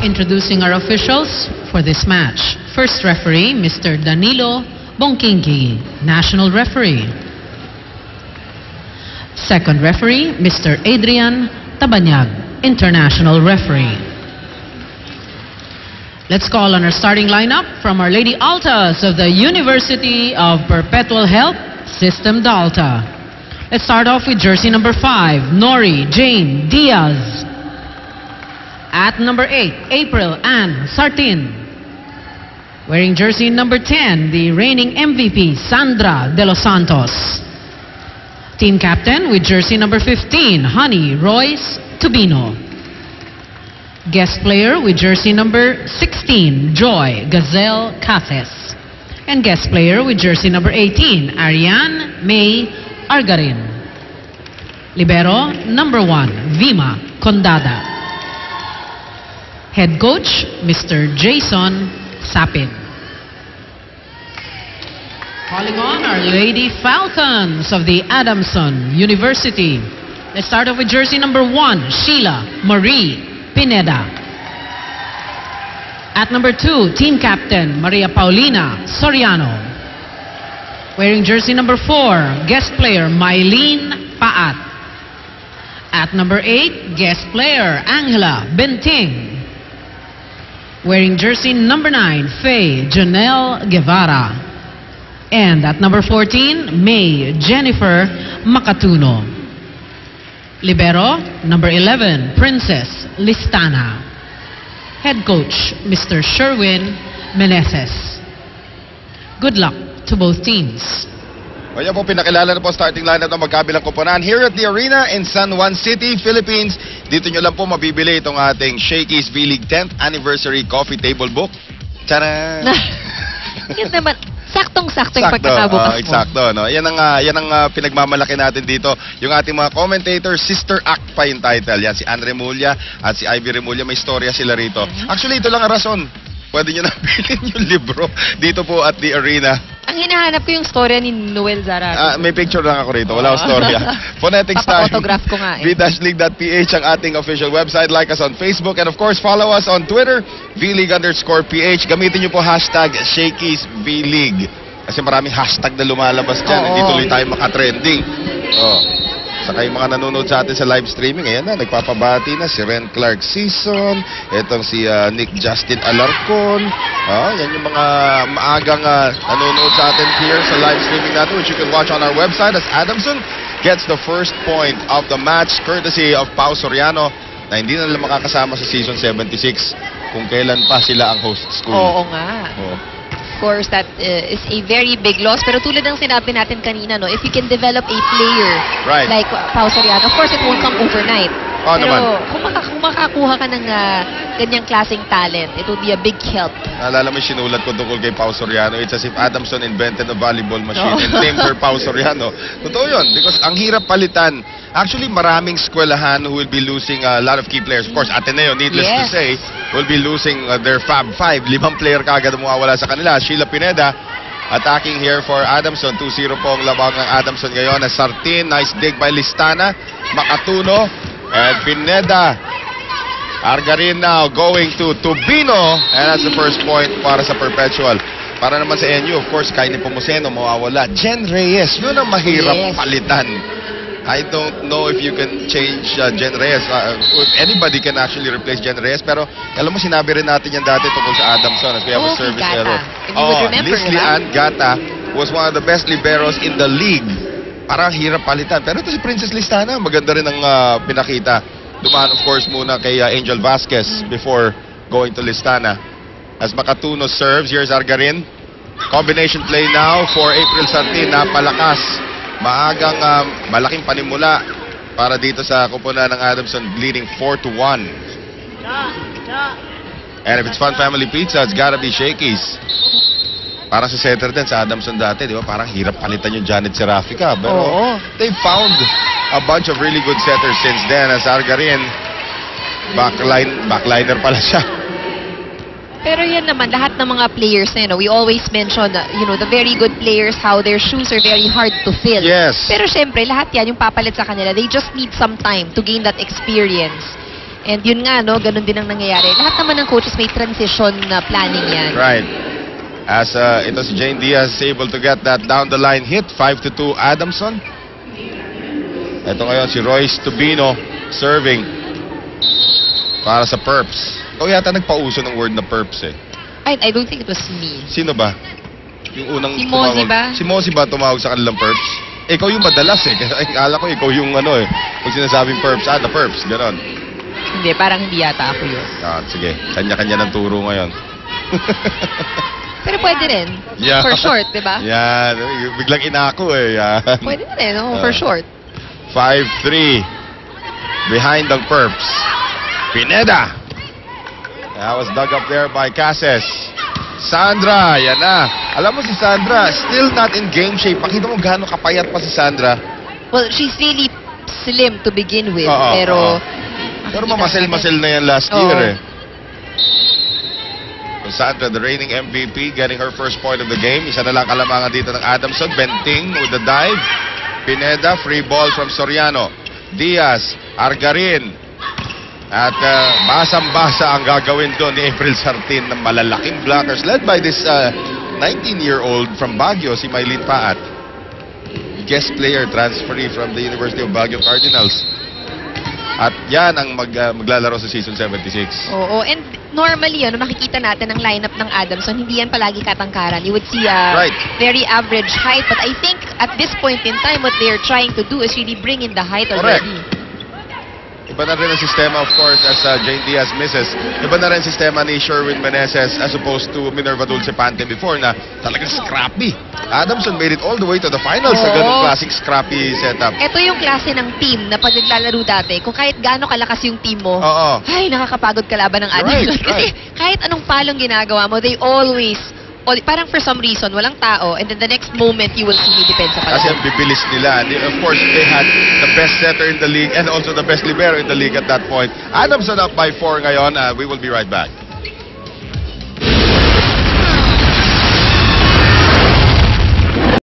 introducing our officials for this match. First referee, Mr. Danilo Bongkingi, National Referee. Second referee, Mr. Adrian Tabanyag, International Referee. Let's call on our starting lineup from Our Lady Altas of the University of Perpetual Health, System Dalta. Let's start off with jersey number 5, Nori Jane Diaz. At number 8, April Ann Sartin. Wearing jersey number 10, the reigning MVP, Sandra De Los Santos. Team captain with jersey number 15, Honey Royce Tubino. Guest player with jersey number 16, Joy Gazelle Cases. And guest player with jersey number 18, Ariane May Argarin. Libero number 1, Vima Condada. Head coach, Mr. Jason Sapin. Calling on Our Lady Falcons of the Adamson University. Let's start off with jersey number 1, Sheila Marie Pineda. At number 2, team captain, Maria Paulina Soriano. Wearing jersey number 4, guest player, Mylene Paat. At number 8, guest player, Angela Benting. Wearing jersey number 9, Faye Janelle Guevara. And at number 14, May Jennifer Macatuno. Libero, number 11, Princess Listana. Head coach, Mr. Sherwin Meneses. Good luck to both teams. O yan po, pinakilala na po starting lineup ng magkabilang koponan here at the arena in San Juan City, Philippines. Dito nyo lang po mabibili itong ating Shakey's V-League 10th Anniversary Coffee Table Book. Tara! Yun naman, saktong-sakto yung pagkakabukas mo. Eksakto, no? Yan ang pinagmamalaki natin dito. Yung ating mga commentators, Sister Act pa yung title. Yan, si Anne Remulla at si Ivy Remulla, may istorya sila rito. Actually, ito lang ang rason. Pwede nyo na bilhin yung libro dito po at the arena. Ang hinahanap ko yung storya ni Noel Zara. May picture lang ako rito. Wala akong storya. Phonetics time. Papa-autograph ko nga eh. V-League.ph ang ating official website. Like us on Facebook. And of course, follow us on Twitter. V-League_PH. Gamitin nyo po hashtag Shakey's V-League. Kasi maraming hashtag na lumalabas dyan. Hindi tuloy tayo makatrending. Saka yung mga nanonood sa atin sa live streaming, ayan na, nagpapabati na si Ren Clark Season, itong si Nick Justin Alarcon, yan yung mga maagang nanonood sa atin here sa live streaming natin, which you can watch on our website as Adamson gets the first point of the match, courtesy of Pau Soriano, na hindi na nila makakasama sa season 76 kung kailan pa sila ang host school. Oo nga. Of course, that is a very big loss. Pero tulad ng sinabi natin kanina, no, if you can develop a player like Pau Soriano, of course, it won't come overnight. Pero kung makakuha ka ng ganyang klaseng talent, it will be a big help. Naalala mo yung sinulat ko tungkol kay Pau Soriano, it's as if Adamson invented a volleyball machine and named her Pau Soriano. Totoo yun, because ang hirap palitan. Actually, maraming eskwelahan who will be losing a lot of key players. Of course, Ateneo, needless to say, will be losing their Fab 5. 5 player kagad mawawala sa kanila. Sheila Pineda, attacking here for Adamson. 2-0 po ang labang ng Adamson ngayon. Sartin, nice dig by Listana. Macatuno, and Pineda. Argarin now going to Tubino. And that's the first point para sa Perpetual. Para naman sa NU, of course, Kaini Pomoceno mawawala. Jen Reyes, yun ang mahirap palitan. I don't know if you can change Jen Reyes. If anybody can actually replace Jen Reyes. Pero alam mo, sinabi rin natin yan dati tungkol sa Adamson as we have a service error. Leslie Ann Gata was one of the best liberos in the league. Parang hirap palitan. Pero ito si Princess Listana, maganda rin ang pinakita. Dumaan of course muna kay Angel Vasquez before going to Listana. As Macatuno serves, here's Argarin. Combination play now for April Sartin. Napalakas. Maagang malaking panimula para dito sa kupunan ng Adamson, leading 4-1. And if it's Fun Family Pizza, it's gotta be Shakey's. Parang sa setter din sa Adamson dati, di ba? Parang hirap palitan yung Janet Serafica. Pero they found a bunch of really good setters since then. As Argarin, backliner pala siya. Pero yan naman, lahat ng mga players na, we always mention, the very good players, how their shoes are very hard to fill. Yes. Pero syempre, lahat yan, yung papalit sa kanila, they just need some time to gain that experience. And yun nga, no, ganun din ang nangyayari. Lahat naman ng coaches may transition na planning yan. Right. As ito si Jane Diaz able to get that down the line hit. 5-2 Adamson. Ito ngayon si Royce Tubino serving para sa Perps. O yata nagpauso ng word na Perps eh. I don't think it was me. Sino ba? Yung unang si Mozi ba? Si Mozi ba tumawag sa kanilang Perps? Ikaw yung madalas eh. Kasi akala ko ikaw yung ano eh. Pag sinasabing Perps, the Perps, ganon. Hindi, parang hindi yata ako yun. Sige, kanya-kanya ng turo ngayon. Pero pwede rin. Yeah. For short, di ba? Yeah, biglang inako eh. Yan. Pwede rin, no? For short. 5-3. Behind the Perps. Pineda. That was dug up there by Cases. Sandra, yan na. Alam mo si Sandra, still not in game shape. Pakita mo gaano kapayat pa si Sandra. Well, she's really slim to begin with. Pero mamasil-masil na yan last year eh. So Sandra, the reigning MVP, getting her first point of the game. Isa na lang kalamangan dito ng Adamson. Benting with the dive. Pineda, free ball from Soriano. Diaz, Argarin. At basang-basa ang gagawin doon ni April Sartin ng malalaking blockers led by this 19-year-old from Baguio, si Maylene Paat. Guest player, transferee from the University of Baguio Cardinals. At yan ang maglalaro sa season 76. Oo, and normally, makikita natin ang lineup ng Adamson, hindi yan palagi katangkaran. You would see very average height, but I think at this point in time, what they're trying to do is really bring in the height already. Correct. Iba na rin ang sistema, of course, as Jane Diaz misses. Iba na rin ang sistema ni Sherwin Meneses as opposed to Minerva Dulce Pante before na talagang scrappy. Adamson made it all the way to the finals sa ganung classic scrappy setup. Ito yung klase ng team na pag naglalaro dati, kung kahit gaano kalakas yung team mo, ay, nakakapagod kalaban ng Adamson. Kasi kahit anong palong ginagawa mo, they always, parang for some reason, walang tao, and then the next moment, you will see may depensa pala. Kasi ang bibilis nila. Of course, they had the best setter in the league and also the best libero in the league at that point. Adamson up by 4 ngayon. We will be right back.